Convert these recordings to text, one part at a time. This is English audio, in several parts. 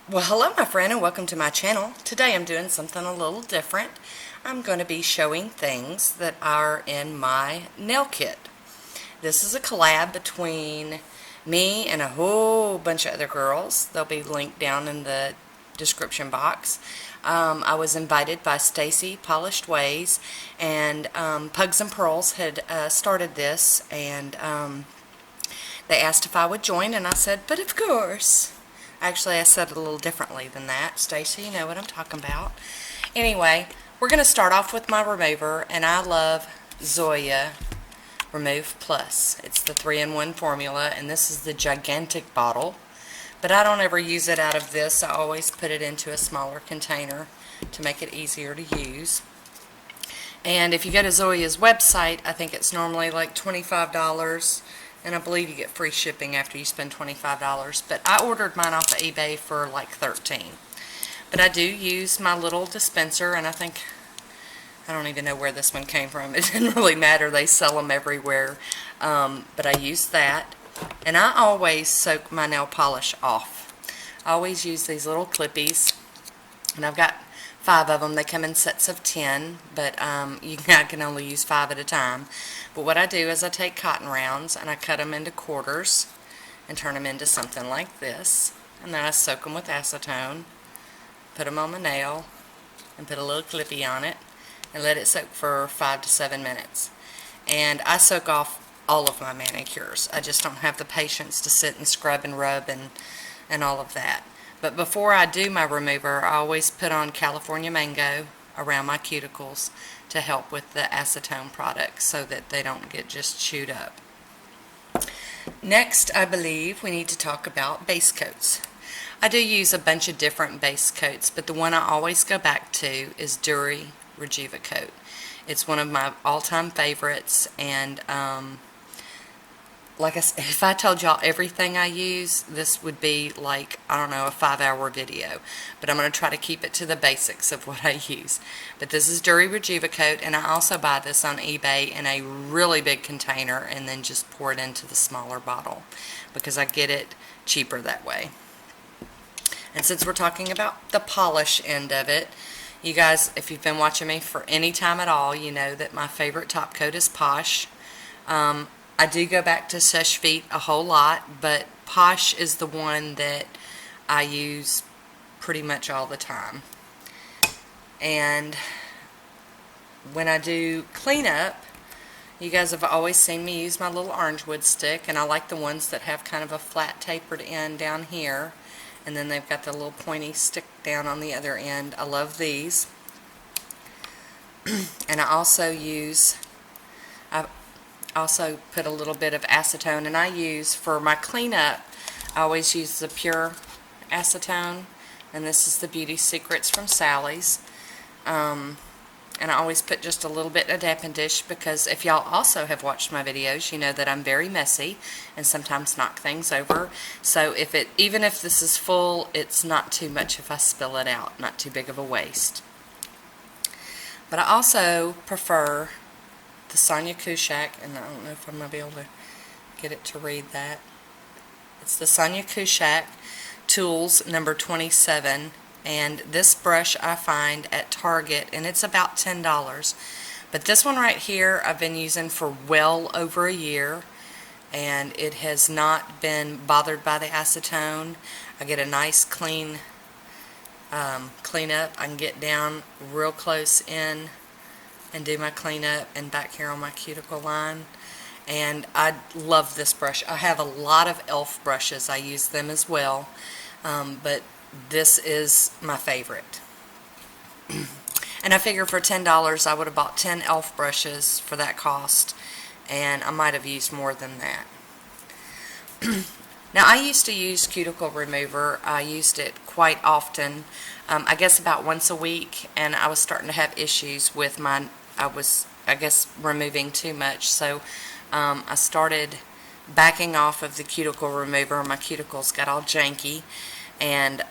Well, hello my friend, and welcome to my channel. Today I'm doing something a little different. I'm going to be showing things that are in my nail kit. This is a collab between me and a whole bunch of other girls. They'll be linked down in the description box. I was invited by Stacy Polished Ways, and Pugs and Pearls had started this, and they asked if I would join, and I said, but of course. Actually, I said it a little differently than that. Stacy, you know what I'm talking about. Anyway, we're going to start off with my remover, and I love Zoya Remove Plus. It's the 3-in-1 formula, and this is the gigantic bottle. But I don't ever use it out of this. I always put it into a smaller container to make it easier to use. And if you go to Zoya's website, I think it's normally like $25. And I believe you get free shipping after you spend $25. But I ordered mine off of eBay for like $13. But I do use my little dispenser, and I don't even know where this one came from. It didn't really matter. They sell them everywhere. But I use that. And I always soak my nail polish off. I always use these little Clippies. And I've got 5 of them. They come in sets of 10, but I can only use 5 at a time. But what I do is I take cotton rounds and I cut them into quarters and turn them into something like this. And then I soak them with acetone, put them on my nail, and put a little Clippy on it, and let it soak for 5 to 7 minutes. And I soak off all of my manicures. I just don't have the patience to sit and scrub and rub and all of that. But before I do my remover, I always put on California Mango around my cuticles to help with the acetone product so that they don't get just chewed up. Next, I believe we need to talk about base coats. I do use a bunch of different base coats, but the one I always go back to is Dury Rejuva Coat. It's one of my all-time favorites, and like I said, if I told y'all everything I use, this would be like, I don't know, a 5-hour video. But I'm going to try to keep it to the basics of what I use. But this is Dury Rejuva Coat, and I also buy this on eBay in a really big container and then just pour it into the smaller bottle because I get it cheaper that way. And since we're talking about the polish end of it, you guys, if you've been watching me for any time at all, you know that my favorite top coat is Posh. I do go back to Seche Vite a whole lot, but Posh is the one that I use pretty much all the time. And when I do cleanup, you guys have always seen me use my little orange wood stick, and I like the ones that have kind of a flat tapered end down here, and then they've got the little pointy stick down on the other end. I love these. And I also put a little bit of acetone, and I use, for my cleanup, I always use the pure acetone, and this is the Beauty Secrets from Sally's. And I always put just a little bit of dampen dish because if y'all also have watched my videos, you know that I'm very messy and sometimes knock things over. So even if this is full, it's not too much if I spill it out, not too big of a waste. But I also prefer the Sonia Kushak, and I don't know if I'm going to be able to get it to read that. It's the Sonia Kushak Tools number 27, and this brush I find at Target, and it's about $10. But this one right here I've been using for well over a year, and it has not been bothered by the acetone. I get a nice clean cleanup. I can get down real close in and do my cleanup and back here on my cuticle line. And I love this brush. I have a lot of e.l.f. brushes. I use them as well, but this is my favorite. And I figure for $10 I would have bought 10 e.l.f. brushes for that cost, and I might have used more than that. Now, I used to use cuticle remover. I used it quite often, I guess about once a week, and I was starting to have issues with I guess, removing too much. So I started backing off of the cuticle remover. My cuticles got all janky, and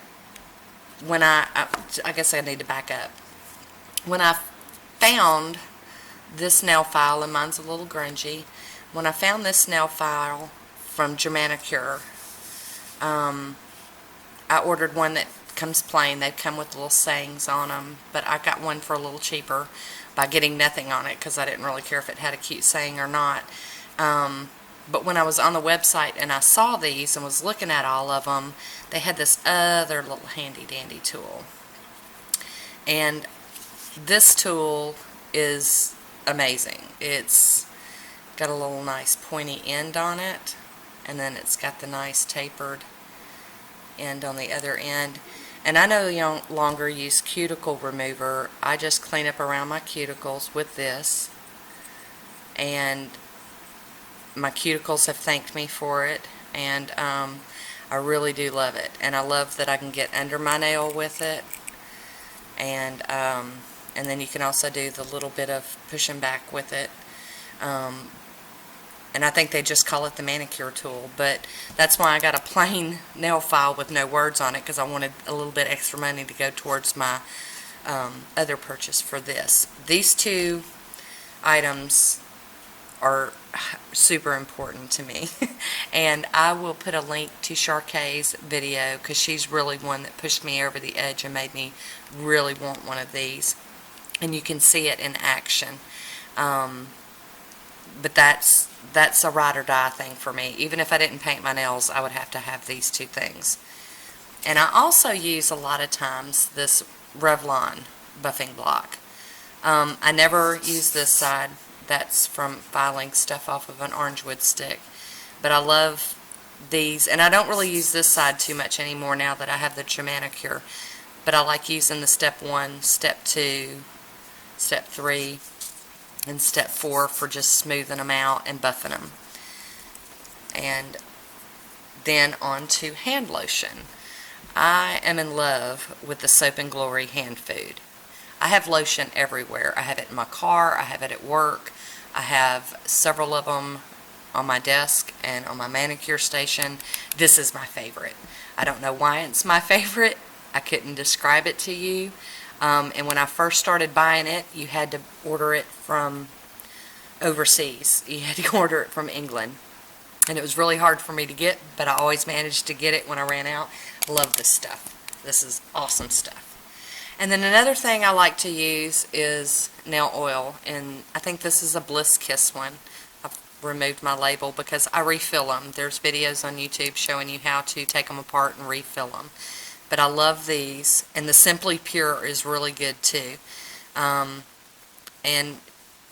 when I guess I need to back up. When I found this nail file, and mine's a little grungy, when I found this nail file from GERMANIKURE, I ordered one that comes plain. They come with little sayings on them, but I got one for a little cheaper by getting nothing on it because I didn't really care if it had a cute saying or not. But when I was on the website and I saw these and was looking at all of them, they had this other little handy dandy tool. And this tool is amazing. It's got a little nice pointy end on it, and then it's got the nice tapered end on the other end. And I no longer use cuticle remover. I just clean up around my cuticles with this, and my cuticles have thanked me for it, and I really do love it. And I love that I can get under my nail with it, and then you can also do the little bit of pushing back with it. And I think they just call it the manicure tool, but that's why I got a plain nail file with no words on it, because I wanted a little bit extra money to go towards my other purchase for this. These two items are super important to me. And I will put a link to Shar K's video, because she's really one that pushed me over the edge and made me really want one of these. And you can see it in action. But that's a ride or die thing for me. Even if I didn't paint my nails, I would have to have these two things. And I also use a lot of times this Revlon buffing block. I never use this side. That's from filing stuff off of an orange wood stick. But I love these, and I don't really use this side too much anymore now that I have the GERMANIKURE. But I like using the step 1, step 2, step 3, and step 4 for just smoothing them out and buffing them. And then on to hand lotion. I am in love with the Soap and Glory hand food. I have lotion everywhere. I have it in my car, I have it at work, I have several of them on my desk and on my manicure station. This is my favorite. I don't know why it's my favorite. I couldn't describe it to you. And when I first started buying it, you had to order it from overseas. You had to order it from England. And it was really hard for me to get, but I always managed to get it when I ran out. Love this stuff. This is awesome stuff. And then another thing I like to use is nail oil, and I think this is a Bliss Kiss one. I've removed my label because I refill them. There's videos on YouTube showing you how to take them apart and refill them. But I love these, and the Simply Pure is really good too. And,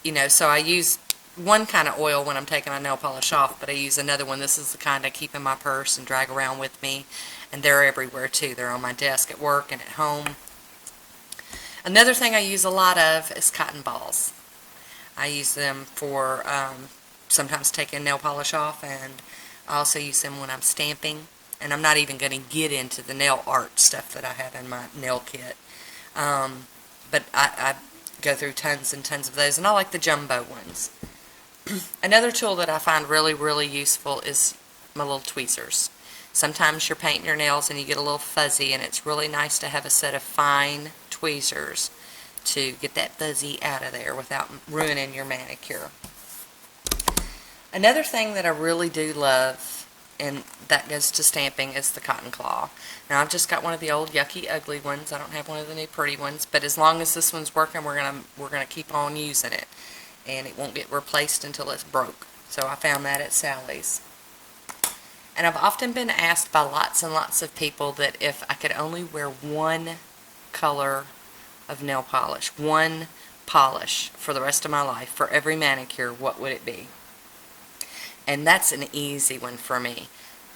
you know, so I use one kind of oil when I'm taking my nail polish off, but I use another one. This is the kind I keep in my purse and drag around with me, and they're everywhere too. They're on my desk at work and at home. Another thing I use a lot of is cotton balls. I use them for sometimes taking nail polish off, and I also use them when I'm stamping. And I'm not even going to get into the nail art stuff that I have in my nail kit. But I go through tons and tons of those, and I like the jumbo ones. Another tool that I find really, really useful is my little tweezers. Sometimes you're painting your nails and you get a little fuzzy, and it's really nice to have a set of fine tweezers to get that fuzzy out of there without ruining your manicure. Another thing that I really do love, and that goes to stamping, is the cotton claw. Now I've just got one of the old yucky ugly ones. I don't have one of the new pretty ones, but as long as this one's working, we're gonna keep on using it, and it won't get replaced until it's broke. So I found that at Sally's. And I've often been asked by lots and lots of people that if I could only wear one color of nail polish, one polish for the rest of my life, for every manicure, what would it be? And that's an easy one for me.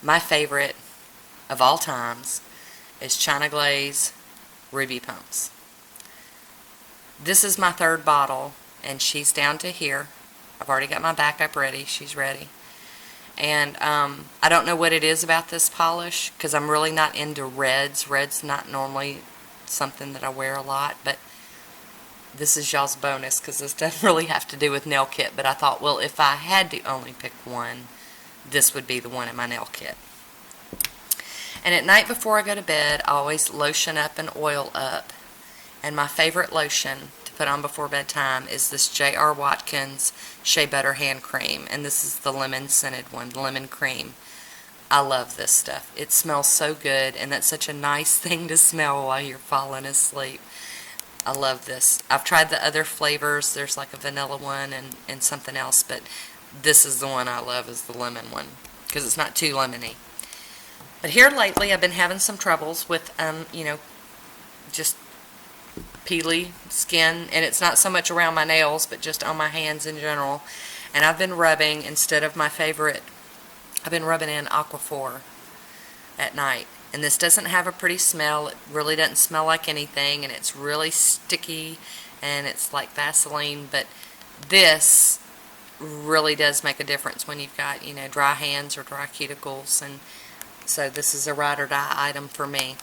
My favorite of all times is China Glaze Ruby Pumps. This is my third bottle, and she's down to here. I've already got my backup ready. She's ready. And I don't know what it is about this polish, because I'm really not into reds. Red's not normally something that I wear a lot, but this is y'all's bonus, because this doesn't really have to do with nail kit. But I thought, well, if I had to only pick one, this would be the one in my nail kit. And at night before I go to bed, I always lotion up and oil up. And my favorite lotion to put on before bedtime is this J.R. Watkins Shea Butter Hand Cream. And this is the lemon scented one, lemon cream. I love this stuff. It smells so good, and that's such a nice thing to smell while you're falling asleep. I love this. I've tried the other flavors. There's like a vanilla one and something else, but this is the one I love, is the lemon one, because it's not too lemony. But here lately I've been having some troubles with, you know, just peely skin, and it's not so much around my nails, but just on my hands in general. And I've been rubbing, instead of my favorite, I've been rubbing in Aquaphor at night. And this doesn't have a pretty smell. It really doesn't smell like anything, and it's really sticky, and it's like Vaseline. But this really does make a difference when you've got, you know, dry hands or dry cuticles. And so this is a ride or die item for me.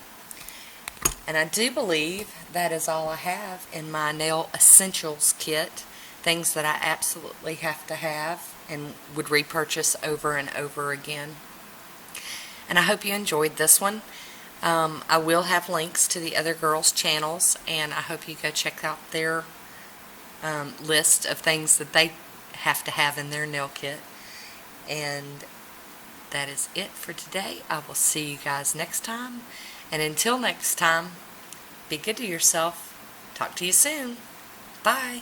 And I do believe that is all I have in my nail essentials kit. Things that I absolutely have to have and would repurchase over and over again. And I hope you enjoyed this one. I will have links to the other girls' channels, and I hope you go check out their list of things that they have to have in their nail kit. And that is it for today. I will see you guys next time. And until next time, be good to yourself. Talk to you soon. Bye.